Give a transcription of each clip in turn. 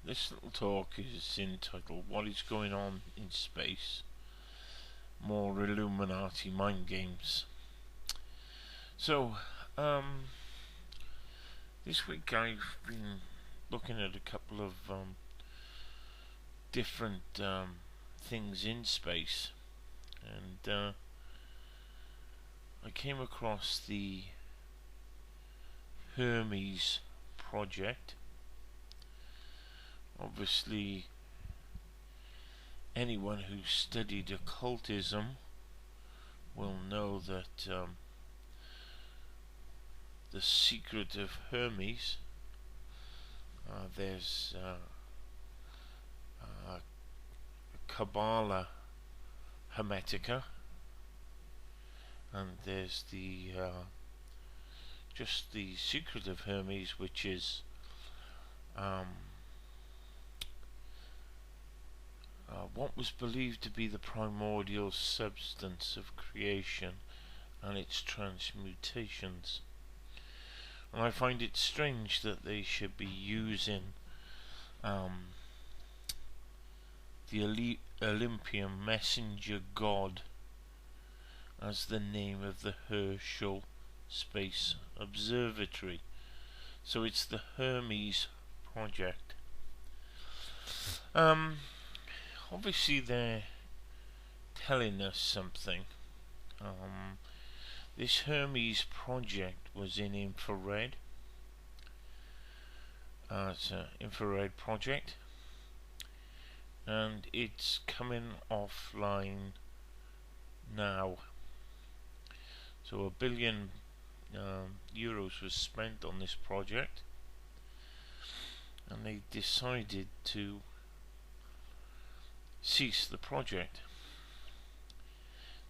This little talk is entitled "What is Going On in Space? More Illuminati Mind Games." So, this week I've been looking at a couple of different things in space, and I came across the Hermes project. Obviously, anyone who studied occultism will know that the secret of Hermes, there's Kabbalah Hermetica, and there's the just the secret of Hermes, which is what was believed to be the primordial substance of creation and its transmutations. And I find it strange that they should be using the Olympian messenger god as the name of the Herschel Space Observatory. So it's the Hermes project. Obviously they're telling us something. This Hermes project was in infrared. It's an infrared project, and it's coming offline now. So €1 billion was spent on this project, and they decided to cease the project.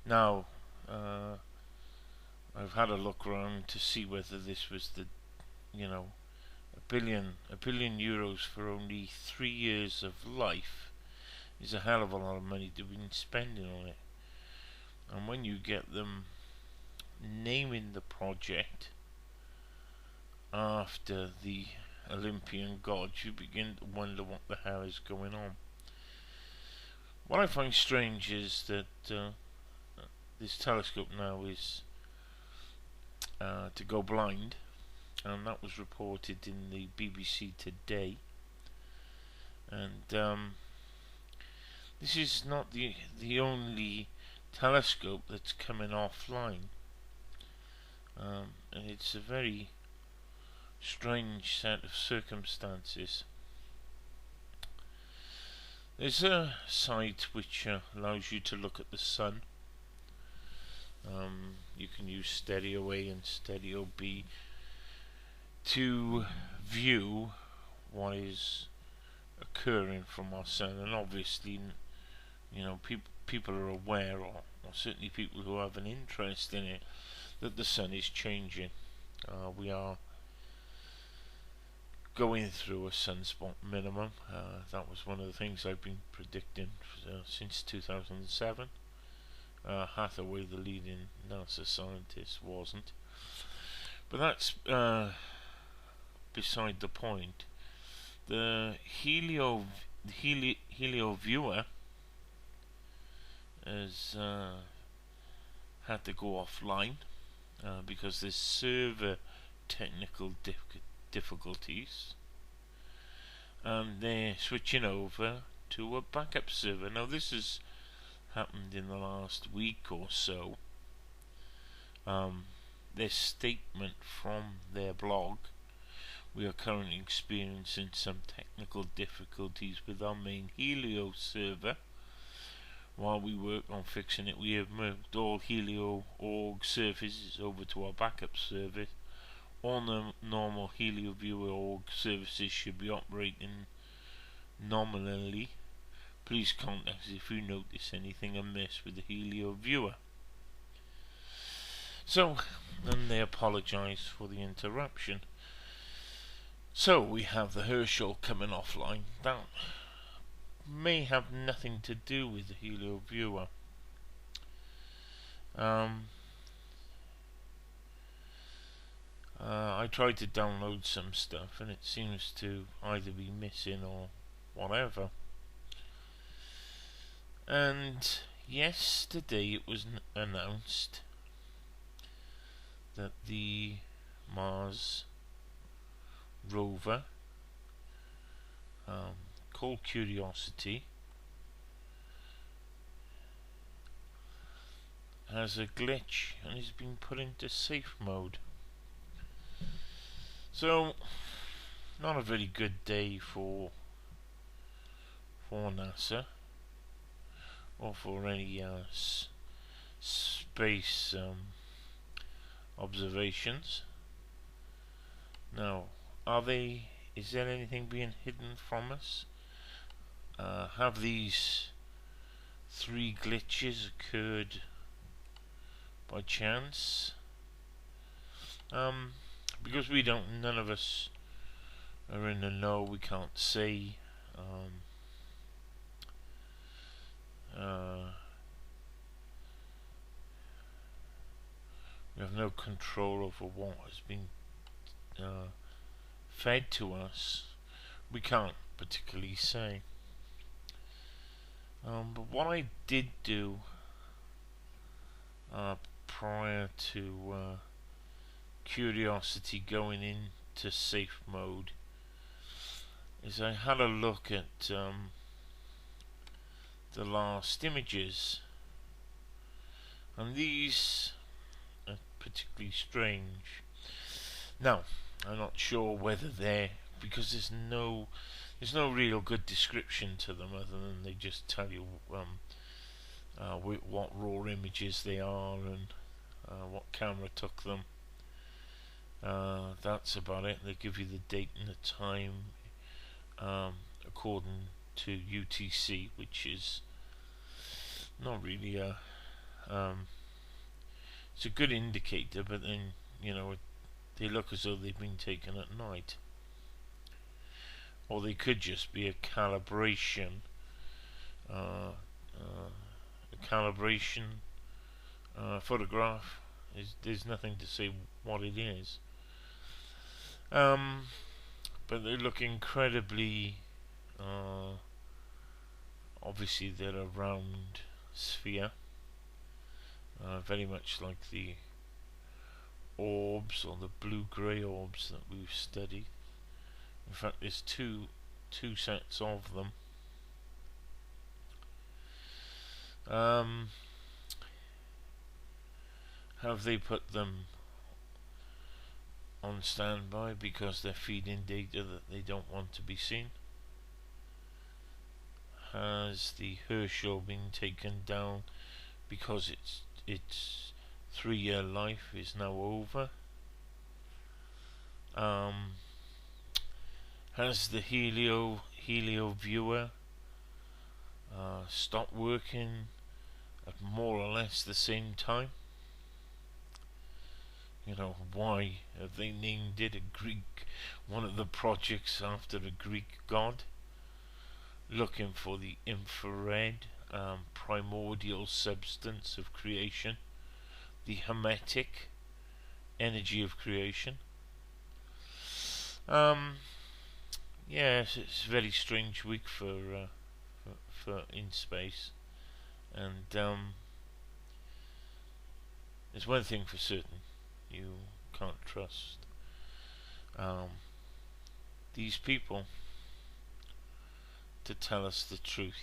Now, I've had a look around to see whether this was the, €1 billion for only 3 years of life is a hell of a lot of money to be spending on it. And when you get them naming the project after the Olympian gods, you begin to wonder what the hell is going on. What I find strange is that this telescope now is to go blind, and that was reported in the BBC today. And this is not the only telescope that's coming offline, and it's a very strange set of circumstances. There's a site which allows you to look at the sun. You can use stereo A and stereo B to view what is occurring from our sun, and obviously, people are aware, or certainly people who have an interest in it, that the sun is changing. We are going through a sunspot minimum. That was one of the things I've been predicting since 2007. Hathaway, the leading NASA scientist, wasn't. But that's beside the point. The Helio viewer has had to go offline because there's server technical difficulties, and they're switching over to a backup server. Now this has happened in the last week or so. Their statement from their blog: "We are currently experiencing some technical difficulties with our main Helio server. While we work on fixing it, we have moved all Helio.org services over to our backup service. All normal Helio Viewer org services should be operating nominally. Please contact us if you notice anything amiss with the Helio Viewer." So, then they apologise for the interruption. So we have the Herschel coming offline. That may have nothing to do with the Helio Viewer. I tried to download some stuff, and it seems to either be missing or whatever. And yesterday it was announced that the Mars rover, called Curiosity, has a glitch and has been put into safe mode. So, not a very good day for NASA or for any space observations. Now, is there anything being hidden from us? Have these 3 glitches occurred by chance? Because none of us are in the know, we can't say. We have no control over what has been fed to us. We can't particularly say. But what I did do prior to Curiosity going into safe mode is I had a look at the last images, and these are particularly strange. Now, I'm not sure whether they're, because there's no real good description to them other than they just tell you what raw images they are and what camera took them. That's about it. They give you the date and the time according to UTC, which is not really it's a good indicator, but then they look as though they've been taken at night, or they could just be a calibration photograph. There's nothing to say what it is, but they look incredibly obviously they're a round sphere, very much like the orbs or the blue-grey orbs that we've studied. In fact, there's two sets of them. Have they put them on standby because they're feeding data that they don't want to be seen? Has the Herschel been taken down because its 3-year life is now over? Has the Helio viewer stopped working at more or less the same time? Why have they named it one of the projects after a Greek god? Looking for the infrared primordial substance of creation, the Hermetic energy of creation. Yes, it's a very strange week for in space, and there's one thing for certain: you can't trust these people to tell us the truth.